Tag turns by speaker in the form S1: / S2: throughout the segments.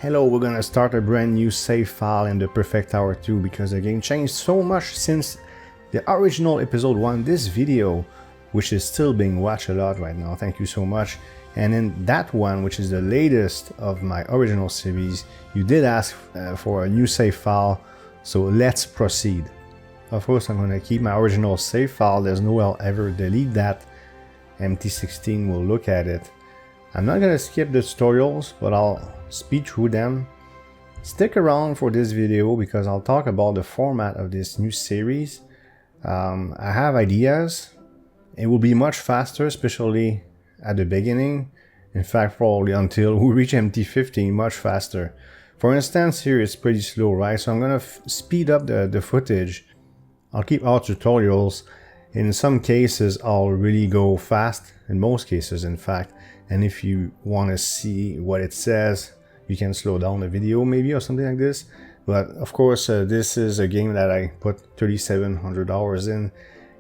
S1: Hello, we're gonna start a brand new save file in the Perfect Tower 2 because the game changed so much since the original episode 1, this video, which is still being watched a lot right now, thank you so much. And in that one, which is the latest of my original series, you did ask for a new save file, so let's proceed. Of course, I'm gonna keep my original save file, there's no way I'll ever delete that. MT16 will look at it. I'm not gonna skip the tutorials, but I'll speed through them. Stick around for this video because I'll talk about the format of this new series. I have ideas. It will be much faster, especially at the beginning. In fact, probably until we reach MT15, much faster. For instance, here it's pretty slow, right? So I'm gonna speed up the footage. I'll keep all tutorials. In some cases, I'll really go fast. In most cases, in fact. And if you want to see what it says, you can slow down the video maybe or something like this. But of course, this is a game that I put 3,700 hours in.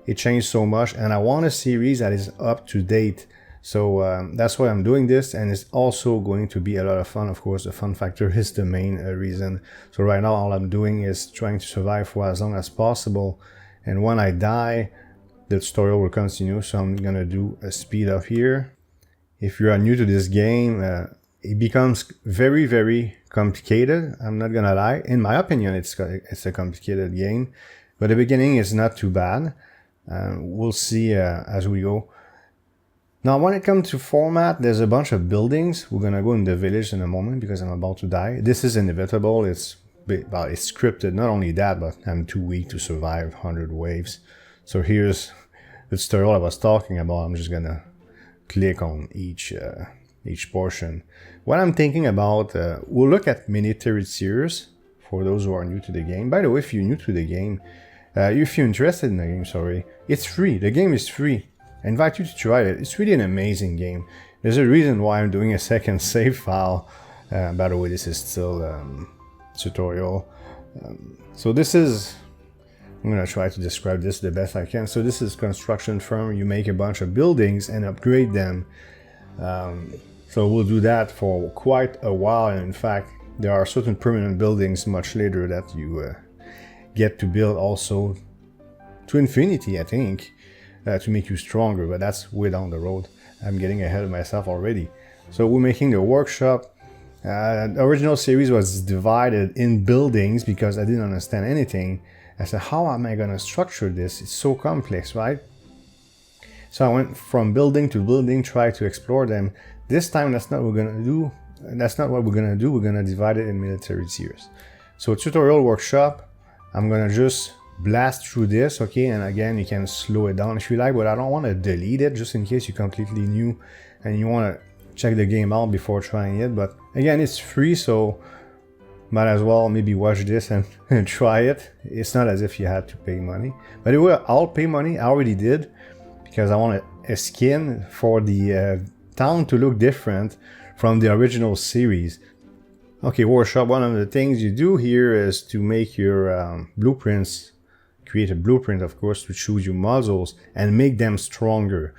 S1: It changed so much and I want a series that is up to date. So that's why I'm doing this, and it's also going to be a lot of fun. Of course, the fun factor is the main reason. So right now all I'm doing is trying to survive for as long as possible. And when I die, the tutorial will continue. So I'm gonna do a speed up here. If you are new to this game, it becomes very, very complicated. I'm not gonna lie. In my opinion, it's a complicated game, but the beginning is not too bad. We'll see as we go. Now, when it comes to format, there's a bunch of buildings. We're gonna go in the village in a moment because I'm about to die. This is inevitable. It's scripted. Not only that, but I'm too weak to survive 100 waves. So here's the tutorial I was talking about. I'm just gonna click on each portion. What I'm thinking about, we'll look at military tiers for those who are new to the game. By the way, if you're new to the game, if you're interested in the game, sorry, it's free. The game is free. I invite you to try it. It's really an amazing game. There's a reason why I'm doing a second save file. By the way, this is still tutorial. So this is, I'm gonna try to describe this the best I can. So this is construction firm. You make a bunch of buildings and upgrade them. So we'll do that for quite a while. And in fact, there are certain permanent buildings much later that you get to build also to infinity, I think, to make you stronger. But that's way down the road. I'm getting ahead of myself already. So we're making the workshop. The original series was divided in buildings because I didn't understand anything. I said, how am I going to structure this? It's so complex, right? So I went from building to building, try to explore them. This time, that's not what we're going to do. That's not what we're going to do. We're going to divide it in military tiers. So tutorial workshop, I'm going to just blast through this, okay? And again, you can slow it down if you like, but I don't want to delete it just in case you're completely new and you want to check the game out before trying it. But again, it's free, so might as well maybe watch this and try it. It's not as if you had to pay money. By the way, I'll pay money. I already did because I want a skin for the town to look different from the original series. Okay, workshop. One of the things you do here is to make your blueprints. Create a blueprint, of course, to choose your models and make them stronger.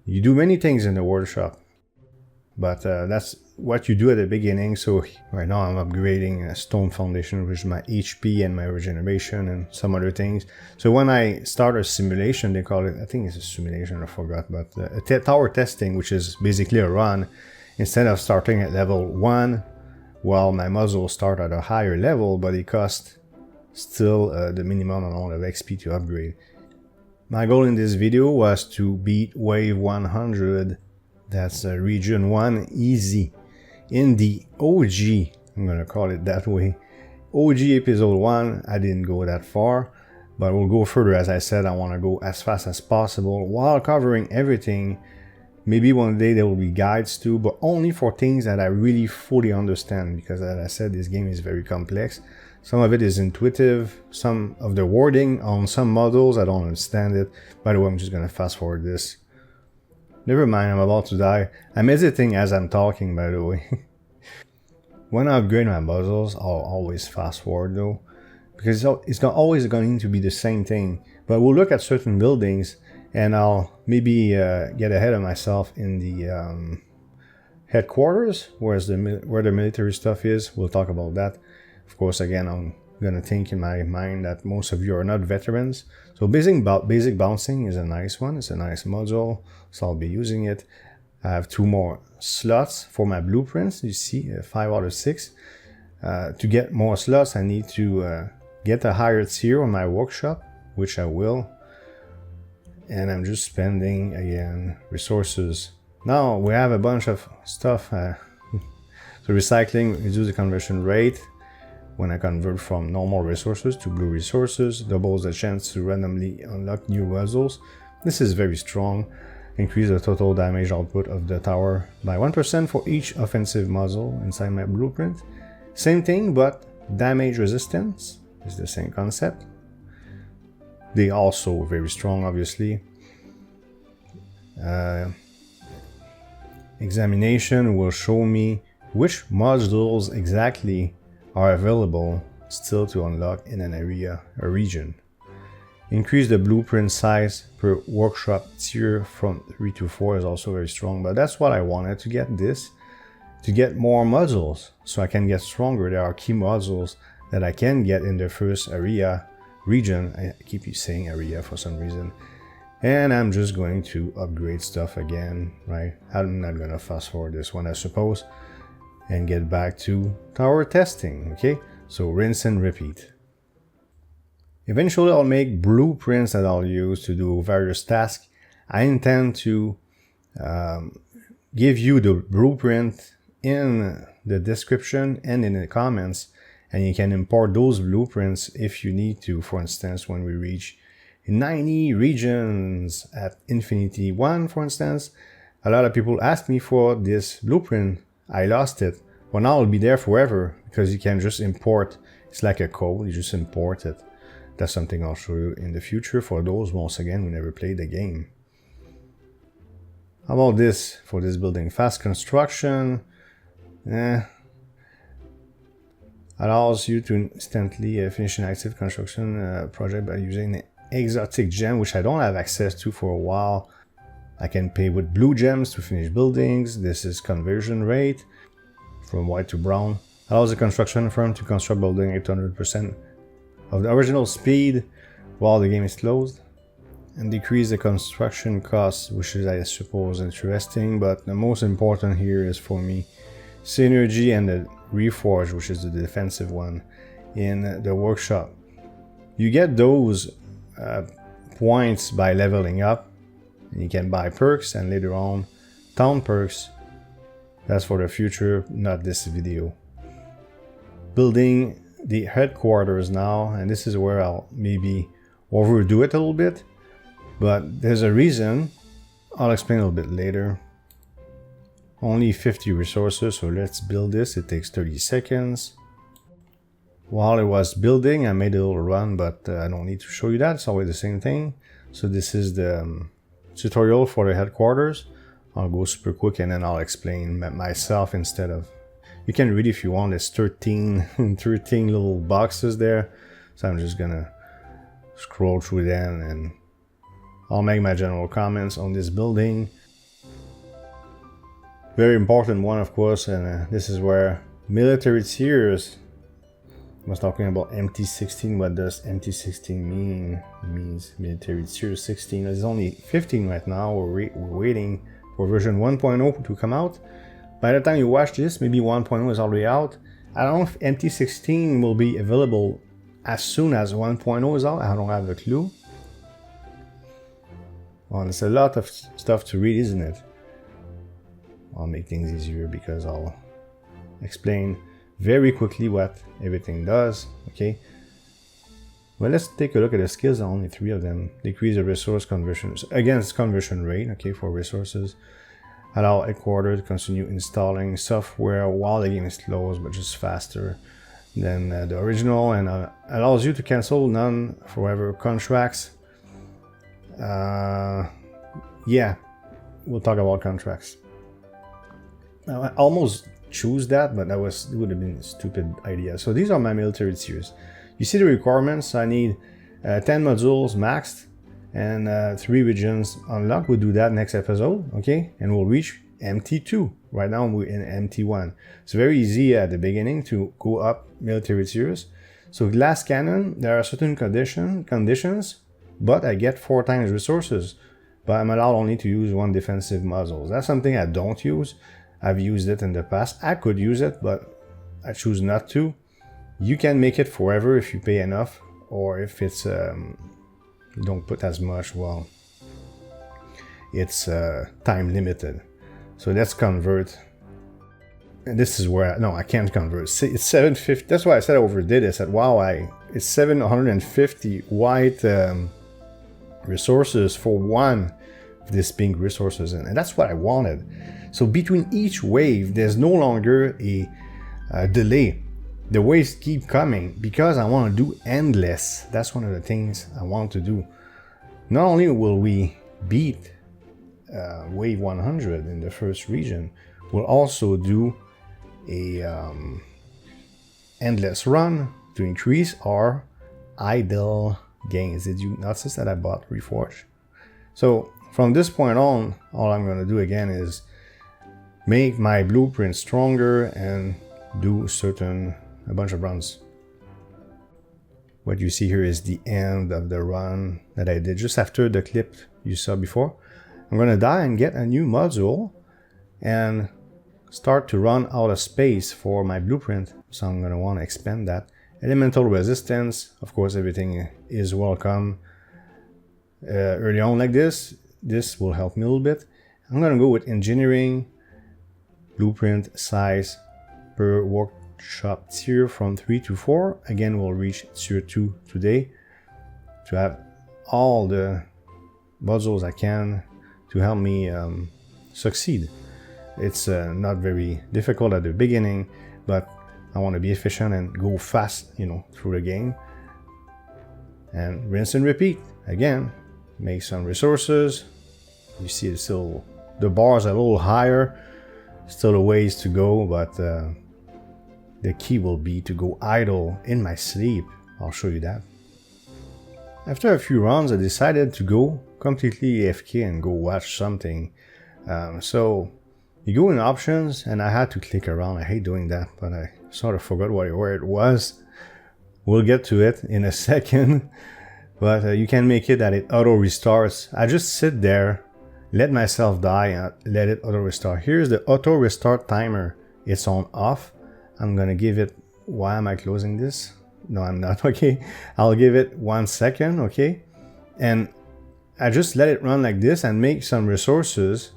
S1: You do many things in the workshop. But that's what you do at the beginning. So right now I'm upgrading a stone foundation, which is my HP and my regeneration and some other things. So when I start a simulation, they call it, I think it's a simulation, I forgot, but a tower testing, which is basically a run, instead of starting at level 1, well, my muzzle start at a higher level, but it costs still the minimum amount of XP to upgrade. My goal in this video was to beat wave 100. That's region 1 easy. In the OG, I'm gonna call it that way, OG episode 1, I didn't go that far, but we'll go further. As I said, I want to go as fast as possible while covering everything. Maybe one day there will be guides too, but only for things that I really fully understand, because as I said, this game is very complex. Some of it is intuitive, some of the wording on some models, I don't understand it. By the way, I'm just gonna fast forward this. Never mind, I'm about to die. I'm editing as I'm talking, by the way. When I upgrade my muzzles, I'll always fast forward though, because it's not always going to be the same thing. But we'll look at certain buildings and I'll maybe get ahead of myself in the headquarters, where the military stuff is. We'll talk about that. Of course, again, I'm gonna think in my mind that most of you are not veterans. So basic bouncing is a nice one. It's a nice module, so I'll be using it. I have 2 more slots for my blueprints. You see, 5 out of 6. To get more slots, I need to get a higher tier on my workshop, which I will. And I'm just spending, again, resources. Now we have a bunch of stuff. So recycling reduces the conversion rate when I convert from normal resources to blue resources, doubles the chance to randomly unlock new muzzles. This is very strong. Increase the total damage output of the tower by 1% for each offensive muzzle inside my blueprint. Same thing, but damage resistance is the same concept. They also very strong, obviously. Examination will show me which modules exactly are available still to unlock in an area or region. Increase the blueprint size per workshop tier from 3 to 4 is also very strong, but that's what I wanted to get this, to get more modules so I can get stronger. There are key modules that I can get in the first area, region. I keep saying area for some reason. And I'm just going to upgrade stuff again, right? I'm not gonna fast forward this one, I suppose, and get back to tower testing, okay? So rinse and repeat. Eventually I'll make blueprints that I'll use to do various tasks. I intend to give you the blueprint in the description and in the comments, and you can import those blueprints if you need to. For instance, when we reach 90 regions at Infinity 1, for instance, a lot of people asked me for this blueprint. I lost it. Well, now it'll be there forever because you can just import. It's like a code, you just import it. That's something I'll show you in the future for those, once again, who never played the game. How about this for this building? Fast construction. Allows you to instantly finish an active construction project by using an exotic gem, which I don't have access to for a while. I can pay with blue gems to finish buildings. This is conversion rate from white to brown. Allows the construction firm to construct building at 100% of the original speed while the game is closed, and decrease the construction costs, which is, I suppose, interesting, but the most important here is for me synergy and the reforge, which is the defensive one in the workshop. You get those points by leveling up, and you can buy perks, and later on town perks. That's for the future, not this video. Building the headquarters now, and this is where I'll maybe overdo it a little bit, but there's a reason. I'll explain a little bit later. Only 50 resources, so let's build this. It takes 30 seconds. While it was building, I made a little run, but I don't need to show you that. It's always the same thing. So this is the tutorial for the headquarters. I'll go super quick and then I'll explain myself instead of... You can read if you want. There's 13 little boxes there. So I'm just gonna scroll through them and I'll make my general comments on this building. Very important one, of course, and this is where military tiers. I was talking about MT16. What does MT16 mean? It means military tier 16. There's only 15 right now. We're waiting for version 1.0 to come out. By the time you watch this, maybe 1.0 is already out. I don't know if MT16 will be available as soon as 1.0 is out. I don't have a clue. Well, it's a lot of stuff to read, isn't it? I'll make things easier because I'll explain very quickly what everything does, okay? Well, let's take a look at the skills. Only 3 of them. Decrease the resource conversion. Again, it's conversion rate, okay, for resources. Allow headquarters to continue installing software while the game is closed, but just faster than the original, and allows you to cancel non-forever contracts. Yeah, we'll talk about contracts. I almost choose that, but it would have been a stupid idea. So these are my military tiers. You see the requirements. I need 10 modules maxed and 3 regions unlocked. We'll do that next episode, okay? And we'll reach MT2. right now we're in empty one. It's very easy at the beginning to go up military tiers. So glass cannon, there are certain conditions, but I get 4 times resources. But I'm allowed only to use 1 defensive muzzle. That's something I don't use. I've used it in the past. I could use it, but I choose not to. You can make it forever if you pay enough, or if it's don't put as much, well, it's time limited. So let's convert. And this is where I can't convert. It's 750. That's why I said I overdid it. I said, wow, it's 750 white resources for 1 of this pink resources, and that's what I wanted. So between each wave, there's no longer a delay. The waves keep coming because I want to do endless. That's one of the things I want to do. Not only will we beat wave 100 in the first region, we'll also do a endless run to increase our idle gains. Did you notice that I bought Reforge? So from this point on, all I'm going to do again is make my blueprint stronger and do a bunch of runs. What you see here is the end of the run that I did just after the clip you saw before. I'm going to die and get a new module and start to run out of space for my blueprint. So I'm going to want to expand that. Elemental resistance, of course, everything is welcome. Early on like this will help me a little bit. I'm going to go with engineering, blueprint size per workshop tier from 3 to 4. Again, we'll reach tier 2 today to have all the modules I can to help me succeed. It's not very difficult at the beginning, but I want to be efficient and go fast, through the game. And rinse and repeat. Again, make some resources. You see it's still, the bars are a little higher. Still a ways to go, but the key will be to go idle in my sleep. I'll show you that. After a few rounds, I decided to go completely AFK and go watch something. So you go in options, and I had to click around. I hate doing that, but I sort of forgot where it was. We'll get to it in a second, but you can make it that it auto restarts. I just sit there, let myself die, and let it auto restart. Here's the auto restart timer. It's on off. I'm gonna give it, why am I closing this? No, I'm not. Okay, I'll give it 1 second. Okay, and I just let it run like this and make some resources.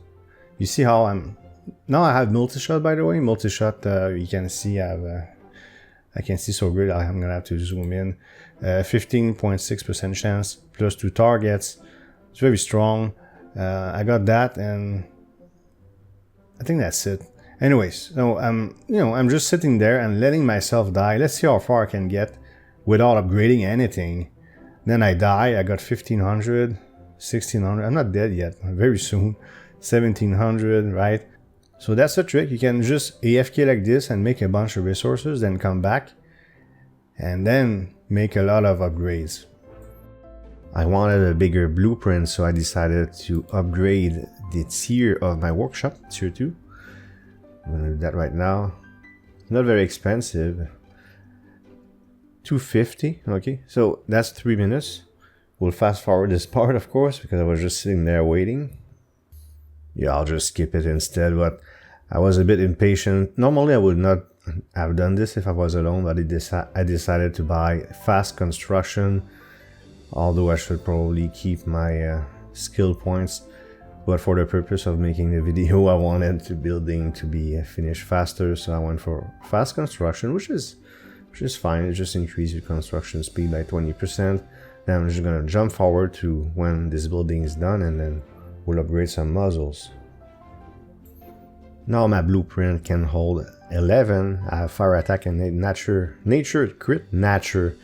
S1: You see how now I have multi-shot, by the way. Multi-shot, you can see I can see so good. I'm gonna have to zoom in. 15.6% chance plus 2 targets. It's very strong. I got that, and I think that's it. Anyways, so I'm just sitting there and letting myself die. Let's see how far I can get without upgrading anything. Then I die. I got 1500, 1600. I'm not dead yet. Very soon. 1700, right? So that's a trick. You can just AFK like this and make a bunch of resources, then come back and then make a lot of upgrades. I wanted a bigger blueprint, so I decided to upgrade the tier of my workshop, tier 2. I'm gonna do that right now. Not very expensive. 250, okay, so that's 3 minutes. We'll fast forward this part, of course, because I was just sitting there waiting. Yeah, I'll just skip it instead, but I was a bit impatient. Normally I would not have done this if I was alone, but I decided to buy fast construction, although I should probably keep my skill points. But for the purpose of making the video, I wanted the building to be finished faster, so I went for fast construction, which is fine. It just increases your construction speed by 20%. Then I'm just gonna jump forward to when this building is done, and then we'll upgrade some muzzles. Now my blueprint can hold 11. I have fire attack and nature crit. Nature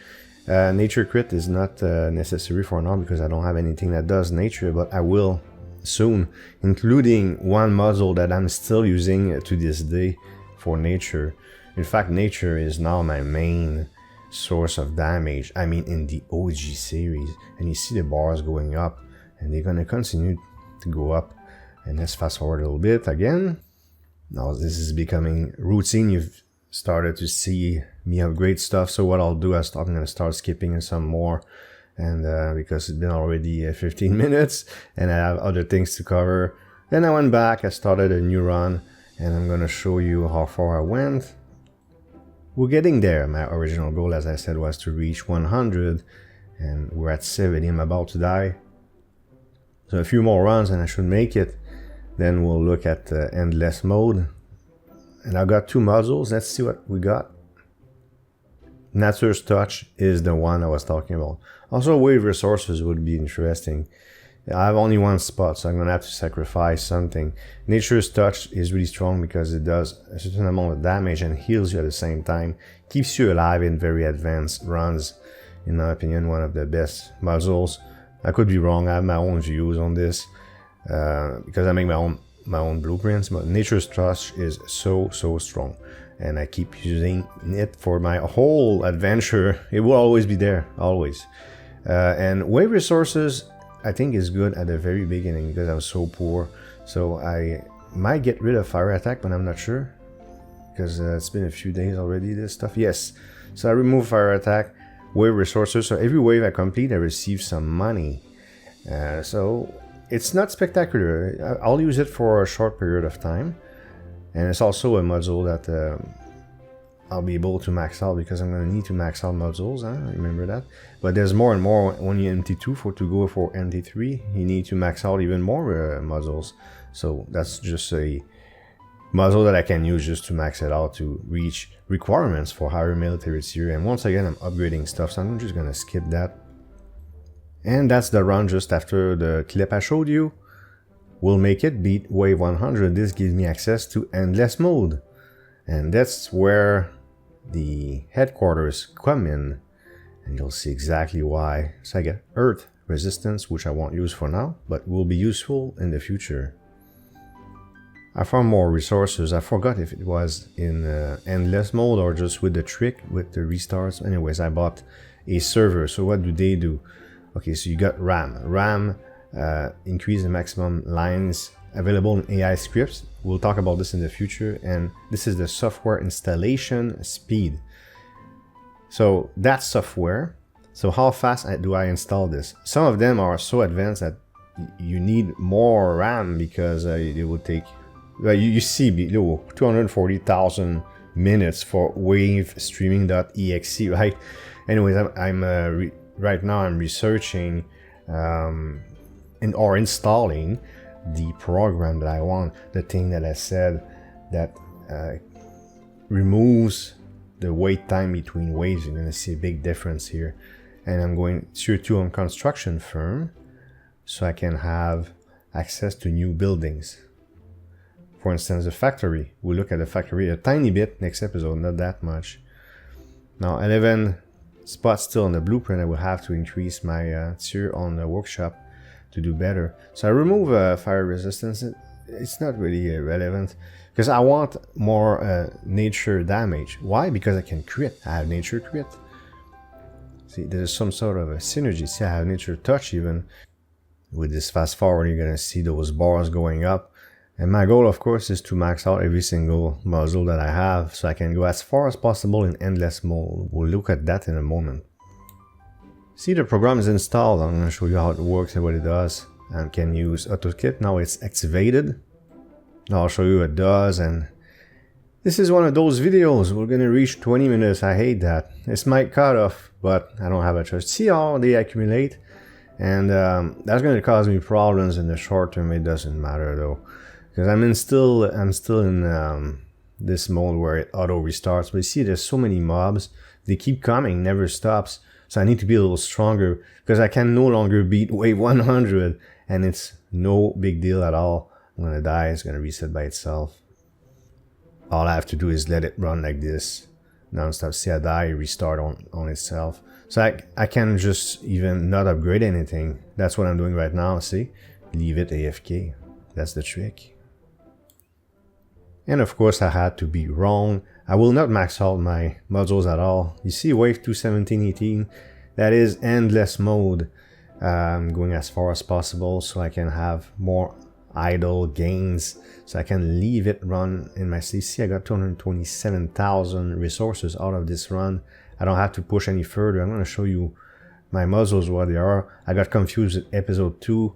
S1: crit is not necessary for now because I don't have anything that does nature, but I will soon, including one muzzle that I'm still using to this day for nature. In fact, nature is now my main source of damage. I mean, in the OG series, and you see the bars going up, and they're gonna continue to go up. And let's fast forward a little bit again. Now this is becoming routine. You've started to see me upgrade stuff. So what I'll do is I'm going to start skipping some more. And because it's been already 15 minutes and I have other things to cover. Then I went back, I started a new run, and I'm going to show you how far I went. We're getting there. My original goal, as I said, was to reach 100, and we're at 70. I'm about to die. So a few more runs and I should make it. Then we'll look at endless mode. And I've got 2 modules. Let's see what we got. Nature's Touch is the one I was talking about. Also, wave resources would be interesting. I have only 1 spot, so I'm going to have to sacrifice something. Nature's Touch is really strong because it does a certain amount of damage and heals you at the same time. Keeps you alive in very advanced runs. In my opinion, one of the best modules. I could be wrong. I have my own views on this because I make my own blueprints. But Nature's Touch is so strong, and I keep using it for my whole adventure. It will always be there, always. And wave resources, I think, is good at the very beginning because I was so poor. So I might get rid of fire attack, but I'm not sure because it's been a few days already. This stuff, yes. So I remove fire attack, wave resources. So every wave I complete, I receive some money. So it's not spectacular. I'll use it for a short period of time, and it's also a module that I'll be able to max out because I'm going to need to max out modules. Remember that. But there's more and more when you MT2 to go for MT3. You need to max out even more modules. So that's just a module that I can use just to max it out to reach requirements for higher military tier. And once again, I'm upgrading stuff, so I'm just going to skip that. And that's the run just after the clip I showed you. We'll make it beat wave 100. This gives me access to endless mode. And that's where the headquarters come in. And you'll see exactly why. So I get earth resistance, which I won't use for now, but will be useful in the future. I found more resources. I forgot if it was in endless mode or just with the trick with the restarts. Anyways, I bought a server. So what do they do? Okay, so you got RAM. RAM increase the maximum lines available in AI scripts. We'll talk about this in the future. And this is the software installation speed. So that's software. So how fast do I install this? Some of them are so advanced that you need more RAM because it would take, you see below 240,000 minutes for wave streaming.exe, right? Anyways, right now I'm researching or installing the program that I want, the thing that I said that removes the wait time between waves. You're going to see a big difference here. And I'm going tier 2 on construction firm so I can have access to new buildings. For instance, the factory. We'll look at the factory a tiny bit next episode, not that much. Now 11 spots still on the blueprint. I will have to increase my tier on the workshop to do better. So I remove fire resistance. It's not really relevant because I want more nature damage. Why? Because I can crit. I have nature crit. See, there's some sort of a synergy. See, I have nature touch even. With this fast forward, you're gonna see those bars going up. And my goal, of course, is to max out every single muzzle that I have so I can go as far as possible in endless mode. We'll look at that in a moment. See, the program is installed. I'm going to show you how it works and what it does. I can use AutoKit. Now it's activated. Now I'll show you what it does. And this is one of those videos. We're going to reach 20 minutes. I hate that. It's my cutoff, but I don't have a choice. See how they accumulate? And that's going to cause me problems in the short term. It doesn't matter though. Because I'm still in this mode where it auto restarts. But you see, there's so many mobs. They keep coming, never stops. So I need to be a little stronger because I can no longer beat wave 100, and it's no big deal at all. I'm gonna die. It's gonna reset by itself. All I have to do is let it run like this non-stop. See, I die, restart on itself. So I can just even not upgrade anything. That's what I'm doing right now. See, leave it AFK. That's the trick. And of course I had to be wrong. I will not max out my modules at all. You see wave 21718, that is endless mode. I'm going as far as possible so I can have more idle gains, so I can leave it run in my CC. I got 227,000 resources out of this run. I don't have to push any further. I'm going to show you my muzzles, what they are. I got confused with episode 2.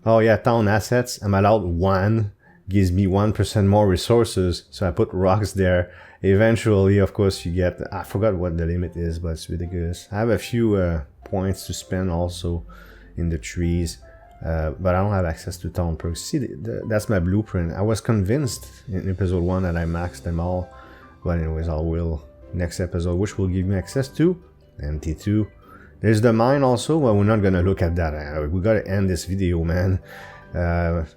S1: Oh yeah, town assets. I'm allowed 1. Gives me 1% more resources, so I put rocks there. Eventually, of course, you get, I forgot what the limit is, but it's ridiculous. I have a few points to spend also in the trees, but I don't have access to town perks. See, that's my blueprint. I was convinced in episode 1 that I maxed them all, but anyways, I will next episode, which will give me access to MT2. There's the mine also, but we're not gonna look at that. We gotta end this video, man.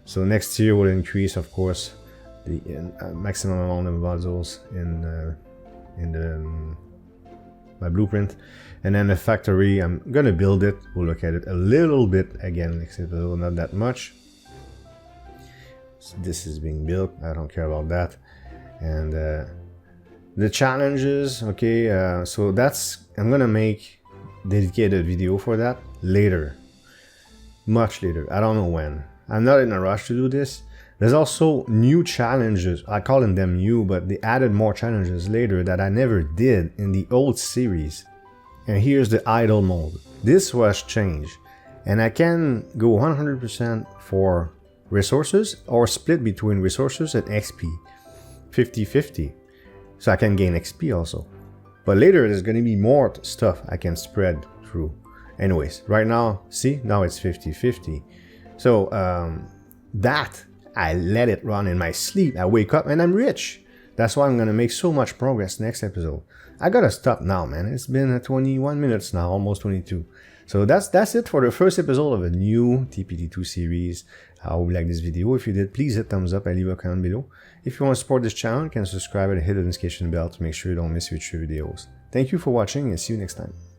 S1: So next year will increase, of course, the maximum amount of modules in my blueprint, and then the factory, I'm gonna build it. We'll look at it a little bit again next episode, not that much. So this is being built. I don't care about that. And the challenges, okay. So that's, I'm gonna make dedicated video for that later, much later. I don't know when. I'm not in a rush to do this. There's also new challenges. I call them new, but they added more challenges later that I never did in the old series. And here's the idle mode. This was changed, and I can go 100% for resources or split between resources and XP, 50-50. So I can gain XP also. But later there's going to be more stuff I can spread through. Anyways, right now, see, now it's 50-50. So that, I let it run in my sleep. I wake up and I'm rich. That's why I'm going to make so much progress next episode. I gotta stop now, man. It's been 21 minutes now, almost 22. So that's it for the first episode of a new TPT2 series. I hope you like this video. If you did, please hit thumbs up and leave a comment below. If you want to support this channel, you can subscribe and hit the notification bell to make sure you don't miss future videos. Thank you for watching and see you next time.